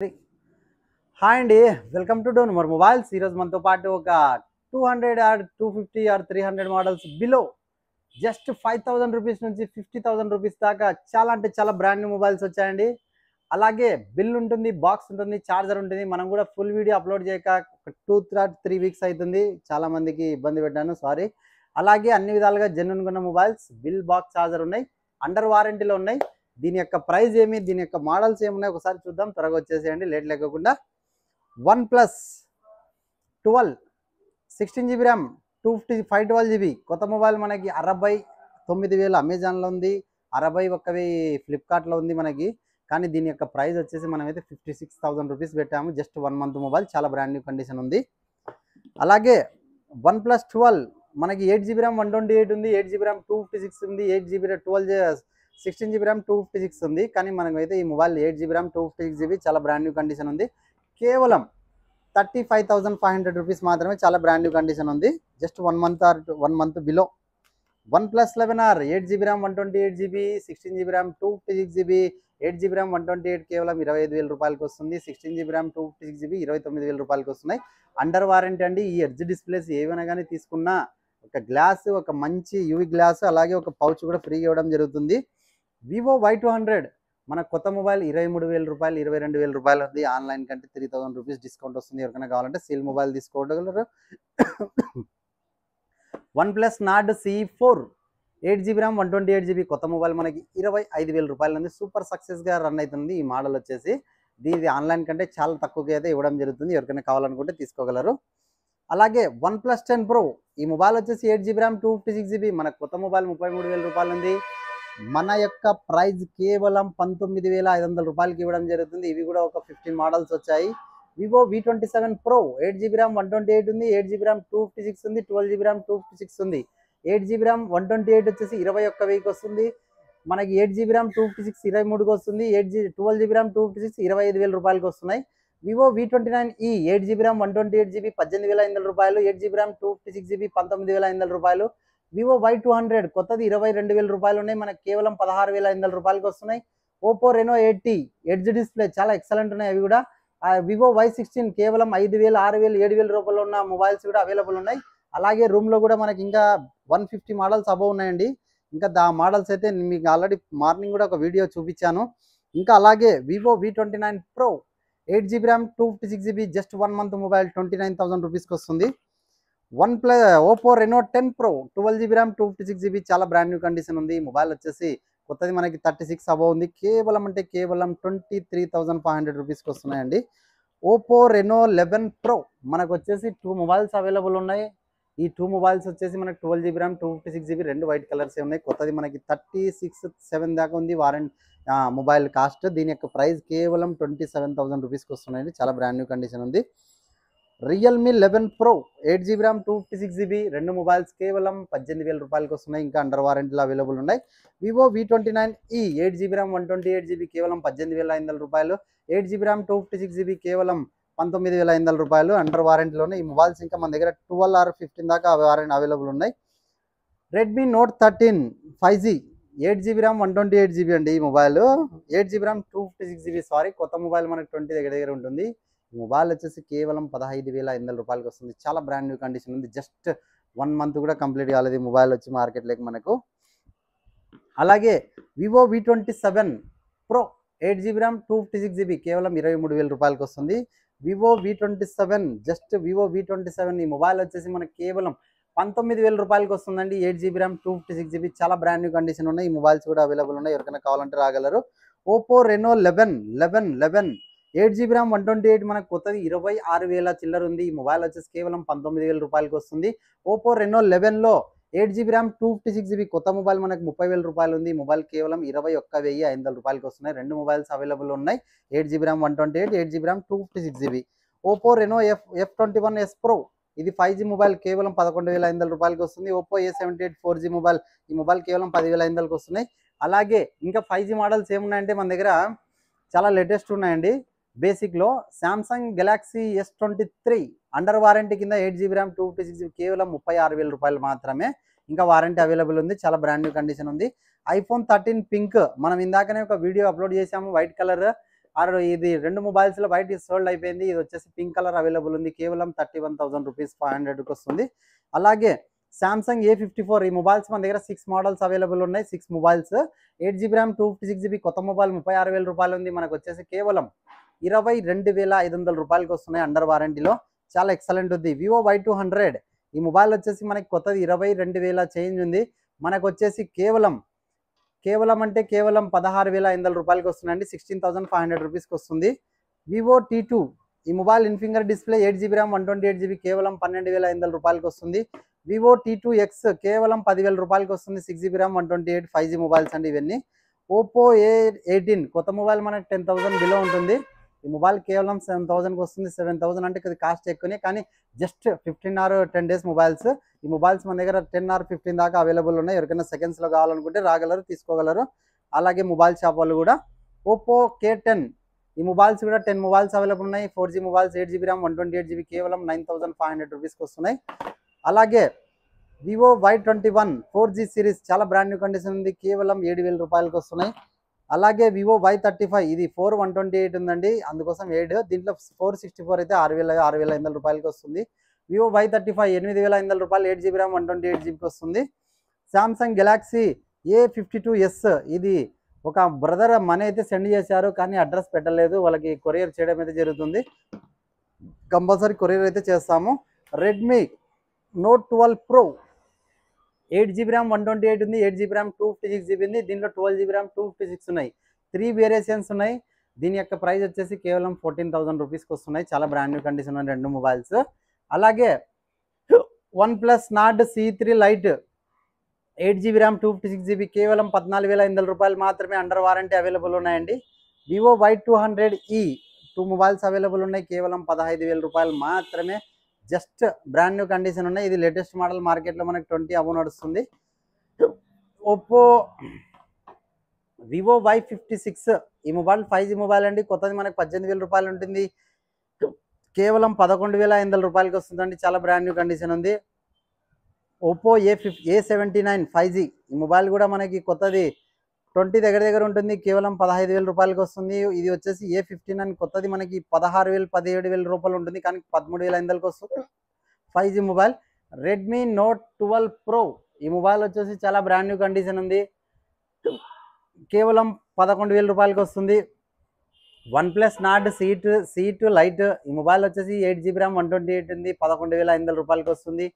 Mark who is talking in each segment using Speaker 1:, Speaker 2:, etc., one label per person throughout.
Speaker 1: Hi అండి, welcome to Dhone మోర్ mobiles. ఈరోజు మనతో పాటు ఒక 200 or 250 or 300 models below just 5000 rupees నుంచి 50,000 రూపీస్ దాకా చాలా అంటే చాలా బ్రాండ్ న్యూ మొబైల్స్ వచ్చాయండి. అలాగే బిల్ ఉంటుంది, బాక్స్ ఉంటుంది, చార్జర్ ఉంటుంది. మనం కూడా ఫుల్ వీడియో అప్లోడ్ చేయక ఒక 2-3 వీక్స్ అవుతుంది. చాలా మందికి ఇబ్బంది పెట్టాను, సారీ. అలాగే అన్ని విధాలుగా జెన్యూన్గా ఉన్న మొబైల్స్, బిల్, బాక్స్, చార్జర్ ఉన్నాయి, అండర్ వారంటీలో ఉన్నాయి. దీని యొక్క ప్రైస్ ఏమి, దీని యొక్క మోడల్స్ ఏమున్నాయి ఒకసారి చూద్దాం. త్వరగా వచ్చేసేయండి, లేట్ లేకుండా. OnePlus 12 16 GB ర్యామ్ 512 GB కొత్త మొబైల్ మనకి 69,000 అమెజాన్లో ఉంది, 61,000 ఫ్లిప్కార్ట్లో ఉంది మనకి. కానీ దీని యొక్క ప్రైస్ వచ్చేసి మనమైతే 56,000 రూపీస్ పెట్టాము. జస్ట్ 1 మంత్ మొబైల్, చాలా బ్రాండ్ న్యూ కండిషన్ ఉంది. అలాగే OnePlus 12 మనకి 8 GB ర్యామ్ 128 ఉంది, 8 GB ర్యామ్ 256 ఉంది, 8 GB 16 GB ర్యామ్ 256 ఉంది. కానీ మనమైతే ఈ మొబైల్ 8 GB ర్యామ్ 256 GB చాలా బ్రాండ్ న్యూ కండిషన్ ఉంది. కేవలం 35,500 రూపీస్ మాత్రమే, చాలా బ్రాండ్ న్యూ కండిషన్ ఉంది. Just 1 month below. OnePlus 11R 8 GB RAM 128 GB, 16 GB RAM 256 GB, 8 GB RAM 128 కేవలం 25,000 రూపాయలకి వస్తుంది. 16 GB ర్యామ్ 256 GB 29,000 రూపాయలకి వస్తున్నాయి. అండర్ వారంటీ అండి. ఈ ఎడ్జ్ డిస్ప్లేస్ ఏమైనా కానీ తీసుకున్నా ఒక గ్లాస్, ఒక మంచి యూవి గ్లాస్, అలాగే ఒక పౌచ్ కూడా ఫ్రీగా ఇవ్వడం జరుగుతుంది. Vivo Y200 మన కొత్త మొబైల్ 23,000 రూపాయలు, 22,000 రూపాయలు ఉంది. ఆన్లైన్ కంటే 3,000 రూపీస్ డిస్కౌంట్ వస్తుంది. ఎవరికైనా కావాలంటే సీల్ మొబైల్ తీసుకోగలరు. OnePlus Nord CE4 8 GB RAM 128 GB కొత్త మొబైల్ మనకి 25,000 రూపాయలు ఉంది. సూపర్ సక్సెస్గా రన్ అవుతుంది ఈ మోడల్ వచ్చేసి. దీని ఆన్లైన్ కంటే చాలా తక్కువగా అయితే ఇవ్వడం జరుగుతుంది. ఎవరికైనా కావాలనుకుంటే తీసుకోగలరు. అలాగే OnePlus 10 Pro ఈ మొబైల్ వచ్చేసి 8 GB ర్యామ్ 256 GB మన కొత్త మొబైల్ 33,000 రూపాయలు ఉంది. మన యొక్క ప్రైస్ కేవలం 19,500 రూపాయలకి ఇవ్వడం జరుగుతుంది. ఇవి కూడా ఒక 15 మోడల్స్ వచ్చాయి. Vivo V27 Pro 8 GB RAM 128 ఉంది, 8 GB ర్యామ్ 256 ఉంది, 12 GB ర్యామ్ 256 ఉంది. 8 GB ర్యామ్ 128 వచ్చేసి 21,000కి వస్తుంది. మనకి 8 GB ర్యామ్ 256 23కి వస్తుంది. 12 GB ర్యామ్ 256 25,000 రూపాయలకి వస్తున్నాయి. Vivo V29e 8 GB RAM 128 GB 18,500 రూపాయలు, 8 GB ర్యామ్ 256 GB 19,500 రూపాయలు. Vivo Y200 కొత్తది 22,000 రూపాయలు ఉన్నాయి, మనకి కేవలం 16,500 రూపాయలకి వస్తున్నాయి. Oppo Reno 80 ఎడ్జ్ డిస్ప్లే చాలా ఎక్సలెంట్ ఉన్నాయి అవి కూడా. Vivo Y16 కేవలం 5,000 6,000 7,000 రూపాయలు ఉన్న మొబైల్స్ కూడా అవైలబుల్ ఉన్నాయి. అలాగే రూమ్లో కూడా మనకి ఇంకా 150 మోడల్స్ అబవ్ ఉన్నాయండి. ఇంకా మోడల్స్ అయితే మీకు ఆల్రెడీ మార్నింగ్ కూడా ఒక వీడియో చూపించాను. ఇంకా అలాగే Vivo V29 Pro 8 GB RAM 256 GB just 1 month mobile 29,000 రూపీస్కి వస్తుంది. Oppo Reno 10 Pro 12 GB RAM 256 GB చాలా బ్రాండ్ న్యూ కండిషన్ ఉంది. మొబైల్ వచ్చేసి కొత్తది మనకి 36 అబవ్ ఉంది. కేవలం 23,500 రూపీస్కి వస్తున్నాయండి. Oppo Reno 11 Pro మనకు వచ్చేసి 2 మొబైల్స్ అవైలబుల్ ఉన్నాయి. ఈ 2 మొబైల్స్ వచ్చేసి మనకి 12 GB ర్యామ్ 256 GB రెండు వైట్ కలర్స్ ఉన్నాయి. కొత్తది మనకి 36,700 దాకా ఉంది మొబైల్ కాస్ట్. దీని యొక్క ప్రైస్ కేవలం 27,000 రూపీస్కి వస్తున్నాయండి. చాలా బ్రాండ్ న్యూ కండిషన్ ఉంది. Realme 11 Pro 8 GB RAM 256 GB రెండు మొబైల్స్ కేవలం 18,000 రూపాయలకి వస్తున్నాయి. ఇంకా అండర్ వారంటీలో అవైలబుల్ ఉన్నాయి. Vivo V29e 8 GB RAM 128 GB కేవలం 18,500 రూపాయలు, 8 GB ర్యామ్ 256 GB కేవలం 19,500 రూపాయలు అండర్ వారంటీలోనే. ఈ మొబైల్స్ ఇంకా మన దగ్గర 12 ఆర్ 15 దాకా అవైలబుల్ ఉన్నాయి. Redmi Note 13 5G 8 GB RAM 128 GB అండి ఈ mobile. 8 GB RAM 256 GB sorry, కొత్త మొబైల్ మనకి 20 దగ్గర ఉంటుంది. ఈ మొబైల్ వచ్చేసి కేవలం 15,500 రూపాయలకి వస్తుంది. చాలా బ్రాండ్ న్యూ కండిషన్ ఉంది. జస్ట్ 1 మంత్ కూడా కంప్లీట్ కాలేదు ఈ మొబైల్ వచ్చి మార్కెట్లోకి మనకు. అలాగే Vivo V27 Pro 8 GB RAM 256 GB కేవలం 23,000 రూపాయలకి వస్తుంది. Vivo V27 Vivo V27 ఈ మొబైల్ వచ్చేసి మనకి కేవలం 19,000 రూపాయలకి వస్తుందండి. 8 GB ర్యామ్ 256 GB చాలా బ్రాండ్ న్యూ కండిషన్ ఉన్నాయి. ఈ మొబైల్స్ కూడా అవైలబుల్ ఉన్నాయి, ఎవరికైనా కావాలంటే రాగలరు. Oppo Reno 11 8 GB ర్యామ్ 128 మనకు కొత్తది 26,000 చిల్లర ఉంది. ఈ మొబైల్ వచ్చేసి కేవలం 19,000 రూపాయలకి వస్తుంది. Oppo Reno 11లో 8 GB RAM 256 GB కొత్త మొబైల్ మనకు 30,000 రూపాయలు ఉంది. ఈ మొబైల్ కేవలం 21,500 రూపాయలకి వస్తున్నాయి. రెండు మొబైల్స్ అవైలబుల్ ఉన్నాయి. 8 GB RAM 128, 8 GB RAM 256 GB. Oppo Reno F21s Pro ఇది 5G మొబైల్ కేవలం 11,500 రూపాయలకి వస్తుంది. Oppo A78 4G మొబైల్ ఈ మొబైల్ కేవలం 10,500కి వస్తున్నాయి. అలాగే ఇంకా 5G మోడల్స్ ఏమున్నాయంటే మన దగ్గర చాలా లేటెస్ట్ ఉన్నాయండి. బేసిక్లో Samsung Galaxy S23 under warranty కింద 8 GB ర్యామ్ 256 GB కేవలం 36,000 రూపాయలు మాత్రమే. ఇంకా వారంటీ అవైలబుల్ ఉంది, చాలా బ్రాండ్ న్యూ కండిషన్ ఉంది. iPhone 13 పింక్ మనం ఇందాకనే ఒక వీడియో అప్లోడ్ చేసాము వైట్ కలర్. ఇది 2 మొబైల్స్లో వైట్ సోల్డ్ అయిపోయింది. ఇది వచ్చేసి పింక్ కలర్ అవైలబుల్ ఉంది. కేవలం 31,000 రూపీస్ 500కి వస్తుంది. అలాగే సామ్సంగ్ A54 ఈ మొబైల్స్ మన దగ్గర 6 మోడల్స్ అవైలబుల్ ఉన్నాయి. 6 మొబైల్స్ 8GB ర్యామ్ 256GB కొత్త మొబైల్ 36,000 రూపాయలు ఉంది. మనకు వచ్చేసి కేవలం 22,500 రూపాయలకి వస్తున్నాయి అండర్ వారంటీలో. చాలా ఎక్సలెంట్ ఉంది. వివో Y200 ఈ మొబైల్ వచ్చేసి మనకి కొత్తది 22,000 చేంజ్ ఉంది. మనకు వచ్చేసి కేవలం అంటే కేవలం 16,500 రూపాయలకి వస్తుందండి. 16,500 రూపీస్కి వస్తుంది. వివో T2 ఈ mobile in finger display 8GB RAM 128GB కేవలం 12,500 రూపాయలకి వస్తుంది. వివో T2X కేవలం 10,000 రూపాయలకి వస్తుంది. 6GB ర్యామ్ 128 5G మొబైల్స్ అండి ఇవన్నీ. ఓప్పో A18 కొత్త మొబైల్ మనకి 10,000 బిలో ఉంటుంది. ఈ మొబైల్ కేవలం 7,000కి వస్తుంది. 7,000 అంటే కొద్ది కాస్ట్ ఎక్కువనే, కానీ జస్ట్ 15 or 10 days మొబైల్స్. ఈ మొబైల్స్ మన దగ్గర 10 or 15 దాకా అవైలబుల్ ఉన్నాయి. ఎవరికైనా సెకండ్స్లో కావాలనుకుంటే రాగలరు, తీసుకోగలరు. అలాగే మొబైల్ షాప్ వాళ్ళు కూడా ఓప్పో K10 ఈ మొబైల్స్ కూడా 10 మొబైల్స్ అవైలబుల్ ఉన్నాయి. 4G mobiles 8GB RAM 128GB కేవలం 9,500 రూపీస్కి వస్తున్నాయి. అలాగే వివో Y21 4G సిరీస్ చాలా బ్రాండ్ న్యూ కండిషన్ ఉంది. కేవలం 7,000 రూపాయలకి వస్తున్నాయి. అలాగే వివో Y35 ఇది 4/128 ఉందండి, అందుకోసం 7. దీంట్లో 464 అయితే 6,500 రూపాయలకి వస్తుంది. వివో Y35 8,500 రూపాయలు 8GB ర్యామ్ 128GBకి వస్తుంది. సామ్సంగ్ గెలాక్సీ A52s ఇది ఒక బ్రదర్ మనీ అయితే సెండ్ చేశారు, కానీ అడ్రస్ పెట్టలేదు. వాళ్ళకి కొరియర్ చేయడం అయితే జరుగుతుంది. కంపల్సరీ కొరియర్ అయితే చేస్తాము. Redmi Note 12 Pro 8GB RAM 128 ఉంది. 8GB ర్యామ్ 256GB ఉంది. దీంట్లో 12GB ర్యామ్ 256 ఉన్నాయి. 3 వేరియేషన్స్ ఉన్నాయి. దీని యొక్క ప్రైస్ వచ్చేసి కేవలం 14,000 రూపీస్కి వస్తున్నాయి. చాలా బ్రాండ్ న్యూ కండిషన్ ఉన్నాయి 2 మొబైల్స్. అలాగే OnePlus Nord C3 Lite 8GB RAM 256GB కేవలం 14,500 రూపాయలు మాత్రమే అండర్ వారంటీ అవైలబుల్ ఉన్నాయండి. వివో Y200e 2 మొబైల్స్ అవైలబుల్ ఉన్నాయి. కేవలం 15,000 రూపాయలు మాత్రమే. జస్ట్ బ్రాండ్ న్యూ కండిషన్ ఉన్నాయి. ఇది లేటెస్ట్ మోడల్, మార్కెట్లో మనకి 20 అబో నడుస్తుంది. ఓప్పో వివో Y56 ఈ మొబైల్ 5G మొబైల్ అండి. కొత్తది మనకి 18,000 రూపాయలు ఉంటుంది. కేవలం 11,500 రూపాయలకి వస్తుందండి. చాలా బ్రాండ్ న్యూ కండిషన్ ఉంది. ఓప్పో A79 5G ఈ మొబైల్ కూడా మనకి కొత్తది 20 దగ్గర ఉంటుంది. కేవలం 15,000 రూపాయలకి వస్తుంది. ఇది వచ్చేసి A59 కొత్తది మనకి 16,000 17,000 రూపాయలు ఉంటుంది, కానీ 13,500కి వస్తుంది. 5G mobile. Redmi Note 12 Pro ఈ మొబైల్ వచ్చేసి చాలా బ్రాండ్ న్యూ కండిషన్ ఉంది. కేవలం 11,000 రూపాయలకి వస్తుంది. OnePlus Nord C2 Lite ఈ మొబైల్ వచ్చేసి 8GB ర్యామ్ 128 ఉంది. 11,500 రూపాయలకి వస్తుంది.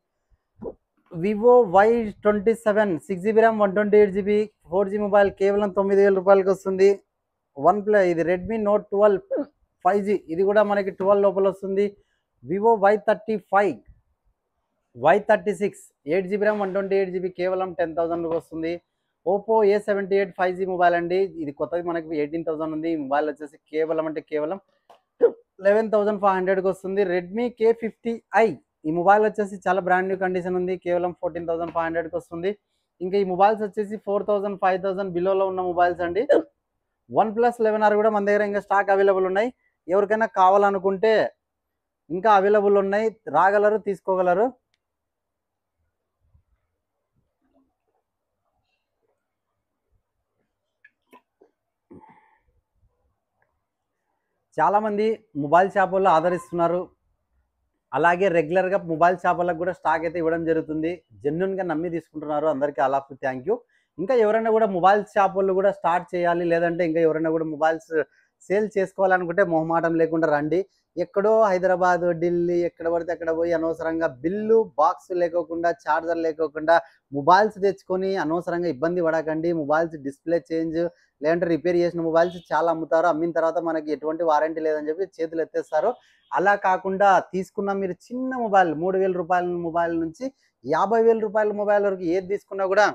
Speaker 1: Vivo Y27 6GB RAM 128GB 4G mobile కేవలం 9,000 రూపాయలకి వస్తుంది. ఇది రెడ్మీ Note 12 5G ఇది కూడా మనకి 12 లోపల వస్తుంది. Vivo Y36 8GB RAM 128GB కేవలం 10,000కి వస్తుంది. ఓప్పో A78 5G మొబైల్ అండి. ఇది కొత్తది మనకి 18,000 ఉంది. ఈ మొబైల్ వచ్చేసి కేవలం 11,500కి వస్తుంది. రెడ్మీ K50i ఈ మొబైల్ వచ్చేసి చాలా బ్రాండ్ న్యూ కండిషన్ ఉంది. కేవలం 14,500కి వస్తుంది. ఇంకా ఈ మొబైల్స్ వచ్చేసి 4,000 5,000 బిలోలో ఉన్న మొబైల్స్ అండి. OnePlus 11R కూడా మన దగ్గర ఇంకా స్టాక్ అవైలబుల్ ఉన్నాయి. ఎవరికైనా కావాలనుకుంటే ఇంకా అవైలబుల్ ఉన్నాయి, రాగలరు, తీసుకోగలరు. చాలామంది మొబైల్ షాపుల్లో ఆదరిస్తున్నారు. అలాగే రెగ్యులర్గా మొబైల్ షాపులకు కూడా స్టాక్ అయితే ఇవ్వడం జరుగుతుంది. జెన్యున్గా నమ్మి తీసుకుంటున్నారు. అందరికీ అలాఫ్ థ్యాంక్ యూ. ఇంకా ఎవరైనా కూడా మొబైల్ షాపులు కూడా స్టార్ట్ చేయాలి, లేదంటే ఇంకా ఎవరైనా కూడా మొబైల్స్ సేల్ చేసుకోవాలనుకుంటే మొహమాటం లేకుండా రండి. ఎక్కడో హైదరాబాద్, ఢిల్లీ ఎక్కడ పడితే అక్కడ పోయి అనవసరంగా బిల్లు, బాక్స్ లేకోకుండా, ఛార్జర్ లేకోకుండా మొబైల్స్ తెచ్చుకొని అనవసరంగా ఇబ్బంది పడకండి. మొబైల్స్ డిస్ప్లే చేంజ్ లేదంటే రిపేర్ చేసిన మొబైల్స్ చాలా అమ్ముతారు. అమ్మిన తర్వాత మనకి ఎటువంటి వారంటీ లేదని చెప్పి చేతులు ఎత్తేస్తారు. అలా కాకుండా తీసుకున్న మీరు చిన్న మొబైల్ 3,000 రూపాయల మొబైల్ నుంచి 50,000 రూపాయల మొబైల్ వరకు ఏది తీసుకున్నా కూడా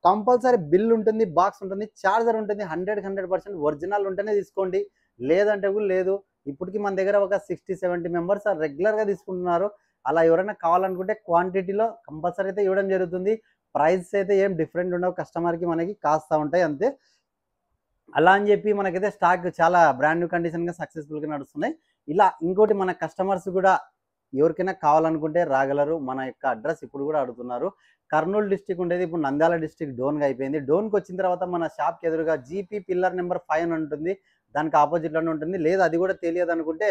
Speaker 1: కంపల్సరీ బిల్ ఉంటుంది, బాక్స్ ఉంటుంది, ఛార్జర్ ఉంటుంది. 100% ఒరిజినల్ ఉంటేనే తీసుకోండి, లేదంటే కూడా లేదు. ఇప్పటికి మన దగ్గర ఒక 60-70 మెంబర్స్ రెగ్యులర్గా తీసుకుంటున్నారు. అలా ఎవరైనా కావాలనుకుంటే క్వాంటిటీలో కంపల్సరీ అయితే ఇవ్వడం జరుగుతుంది. ప్రైస్ అయితే ఏం డిఫరెంట్ ఉండవు, కస్టమర్కి మనకి కాస్తా ఉంటాయి అంతే. అలా అని చెప్పి మనకైతే స్టాక్ చాలా బ్రాండ్ న్యూ కండిషన్గా సక్సెస్ఫుల్గా నడుస్తున్నాయి. ఇలా ఇంకోటి మన కస్టమర్స్ కూడా ఎవరికైనా కావాలనుకుంటే రాగలరు. మన యొక్క అడ్రస్ ఇప్పుడు కూడా అడుగుతున్నారు. కర్నూలు డిస్టిక్ ఉండేది, ఇప్పుడు నంద్యాల డిస్టిక్ డోన్గా అయిపోయింది. డోన్కి వచ్చిన తర్వాత మన షాప్కి ఎదురుగా జీపీ పిల్లర్ నెంబర్ 5 అని ఉంటుంది. దానికి ఆపోజిట్లోనే ఉంటుంది. లేదు అది కూడా తెలియదు అనుకుంటే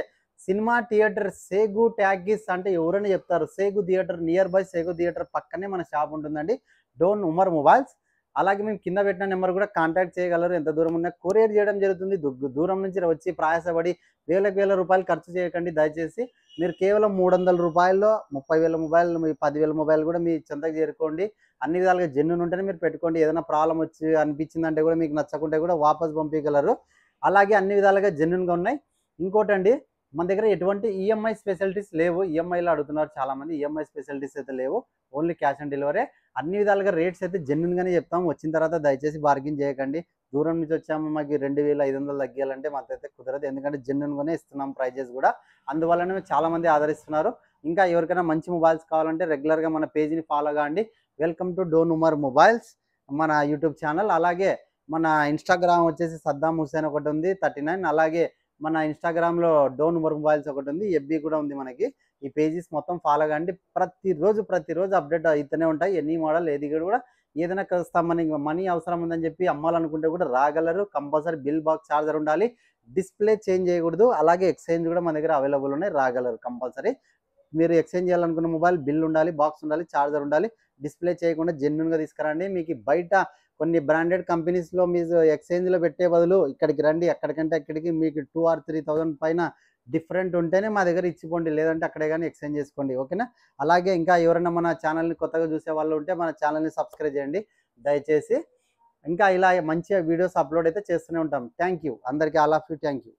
Speaker 1: సినిమా థియేటర్ సేగు ట్యాగీస్ అంటే ఎవరైనా చెప్తారు. Segu theatre near by Segu theatre పక్కనే మన షాప్ ఉంటుందండి. డోన్ ఉమర్ మొబైల్స్. అలాగే మేము కింద పెట్టిన నెంబర్ కూడా కాంటాక్ట్ చేయగలరు. ఎంత దూరం ఉన్నా కొరియర్ చేయడం జరుగుతుంది. దూరం నుంచి వచ్చి ప్రయాసపడి వేల రూపాయలు ఖర్చు చేయకండి దయచేసి. మీరు కేవలం 300 రూపాయల్లో 30,000 మొబైల్, మీ 10,000 మొబైల్ కూడా మీ చెంతకు చేరుకోండి. అన్ని విధాలుగా జెన్యూన్ ఉంటేనే మీరు పెట్టుకోండి. ఏదైనా ప్రాబ్లం వచ్చి అనిపించిందంటే కూడా మీకు నచ్చకుంటే కూడా వాపస్ పంపించగలరు. అలాగే అన్ని విధాలుగా జెన్యూన్గా ఉన్నాయి. ఇంకోటండి, మన దగ్గర ఎటువంటి ఈఎంఐ స్పెషాలిటీస్ లేవు. ఈఎంఐలో అడుగుతున్నారు చాలామంది. ఈఎంఐ స్పెషాలిటీస్ అయితే లేవు. Only cash on delivery. అన్ని విధాలుగా రేట్స్ అయితే జెన్యూన్గానే చెప్తాం. వచ్చిన తర్వాత దయచేసి బార్గెన్ చేయకండి. దూరం నుంచి వచ్చాము మాకు 2,500 తగ్గియాలంటే మాకైతే కుదరదు. ఎందుకంటే జెన్యూన్గానే ఇస్తున్నాం ప్రైజెస్ కూడా. అందువల్లనే చాలామంది ఆదరిస్తున్నారు. ఇంకా ఎవరికైనా మంచి మొబైల్స్ కావాలంటే రెగ్యులర్గా మన పేజీని ఫాలో కాండి. Welcome to Dhone Umar mobiles మన యూట్యూబ్ ఛానల్. అలాగే మన ఇన్స్టాగ్రామ్ వచ్చేసి సద్దాం హుసేన్ ఒకటి ఉంది 39. అలాగే మన ఇన్స్టాగ్రామ్లో డోన్ ఉమర్ మొబైల్స్ ఒకటి ఉంది. ఎఫ్బీ కూడా ఉంది మనకి. ఈ పేజెస్ మొత్తం ఫాలో కాండి. ప్రతిరోజు అప్డేట్ అవుతూనే ఉంటాయి. ఎనీ మోడల్ ఏది కూడా ఏదైనా కాస్త మనీ అవసరం ఉందని చెప్పి అమ్మాలనుకుంటే కూడా రాగలరు. కంపల్సరీ బిల్ బాక్స్ ఛార్జర్ ఉండాలి. డిస్ప్లే చేంజ్ చేయకూడదు. అలాగే ఎక్స్చేంజ్ కూడా మన దగ్గర అవైలబుల్ ఉన్నాయి. రాగలరు కంపల్సరీ. మీరు ఎక్స్చేంజ్ చేయాలనుకున్న మొబైల్ బిల్ ఉండాలి, బాక్స్ ఉండాలి, ఛార్జర్ ఉండాలి. డిస్ప్లే చేయకుండా జెన్యూన్గా తీసుకురండి. మీకు బయట కొన్ని బ్రాండెడ్ కంపెనీస్లో మీరు ఎక్స్చేంజ్లో పెట్టే బదులు ఇక్కడికి రండి. అక్కడికంటే అక్కడికి మీకు 2,000 or 3,000 పైన డిఫరెంట్ ఉంటేనే మా దగ్గర ఇచ్చిపోండి. లేదంటే అక్కడే కానీ ఎక్స్చేంజ్ చేసుకోండి. ఓకేనా? అలాగే ఇంకా ఎవరైనా మన ఛానల్ని కొత్తగా చూసే వాళ్ళు ఉంటే మన ఛానల్ని సబ్స్క్రైబ్ చేయండి దయచేసి. ఇంకా ఇలా మంచిగా వీడియోస్ అప్లోడ్ అయితే చేస్తూనే ఉంటాం. థ్యాంక్ యూ అందరికీ. All of you. Thank you.